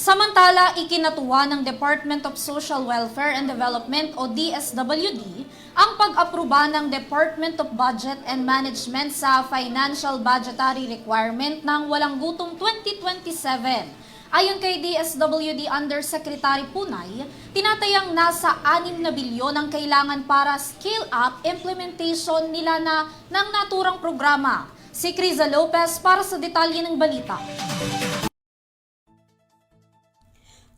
Samantala, ikinatuwa ng Department of Social Welfare and Development o DSWD ang pag-aproba ng Department of Budget and Management sa Financial Budgetary Requirement ng Walang Gutom 2027. Ayon kay DSWD Undersecretary Punay, tinatayang nasa 6 na bilyon ang kailangan para scale-up implementation nila ng naturang programa. Si Criza Lopez para sa detalye ng balita.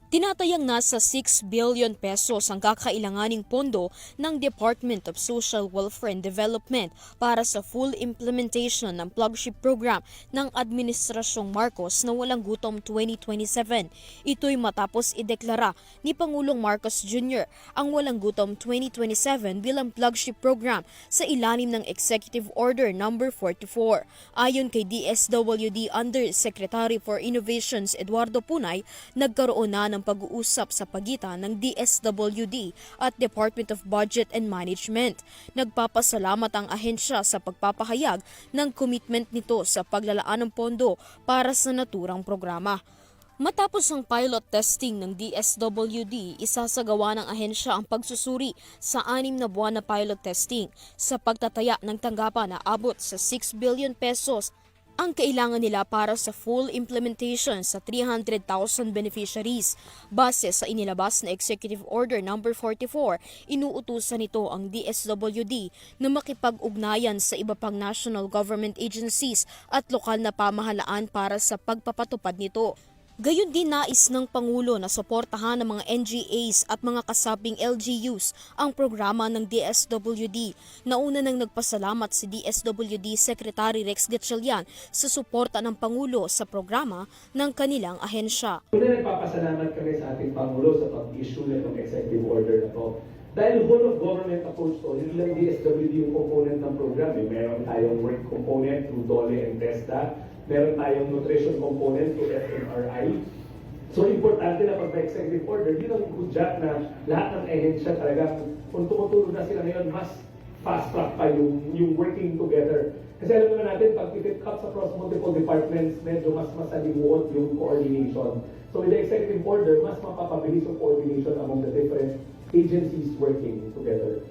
Tinatayang nasa 6 billion pesos ang kakailanganing pondo ng Department of Social Welfare and Development para sa full implementation ng flagship program ng Administrasyong Marcos na Walang Gutom 2027. Ito'y matapos ideklara ni Pangulong Marcos Jr. ang Walang Gutom 2027 bilang flagship program sa ilalim ng Executive Order No. 44. Ayon kay DSWD Undersecretary for Innovations Eduardo Punay, nagkaroon na ng pag-uusap sa pagitan ng DSWD at Department of Budget and Management. Nagpapasalamat ang ahensya sa pagpapahayag ng commitment nito sa paglalaan ng pondo para sa naturang programa. Matapos ang pilot testing ng DSWD, isasagawa ng ahensya ang pagsusuri sa 6 na buwan na pilot testing sa pagtataya ng tanggapan na abot sa 6 billion pesos ang kailangan nila para sa full implementation sa 300,000 beneficiaries. Base sa inilabas na Executive Order No. 44, inuutusan nito ang DSWD na makipag-ugnayan sa iba pang national government agencies at lokal na pamahalaan para sa pagpapatupad nito. Gayon din nais ng Pangulo na suportahan ng mga NGAs at mga kasabing LGUs ang programa ng DSWD. Nauna nang nagpasalamat si DSWD Secretary Rex Gatchalian sa suporta ng Pangulo sa programa ng kanilang ahensya. Una, nagpapasalamat kami sa ating Pangulo sa pag-issue ng executive order na to. Dahil whole of government approach to, hindi lang DSWD yung component ng program. Meron tayong work component through DOLE and TESDA. Meron tayong nutrition component through FMRI. So, importante na pag may executive order, yun ang hudyat na lahat ng ahensya talaga, kung tumutulong na sila ngayon, mas fast track pa yung working together. Kasi alam naman natin, pag it cuts across multiple departments, medyo mas masalimuot yung coordination. So with the executive order, mas mapapabilis yung coordination among the different agencies working together.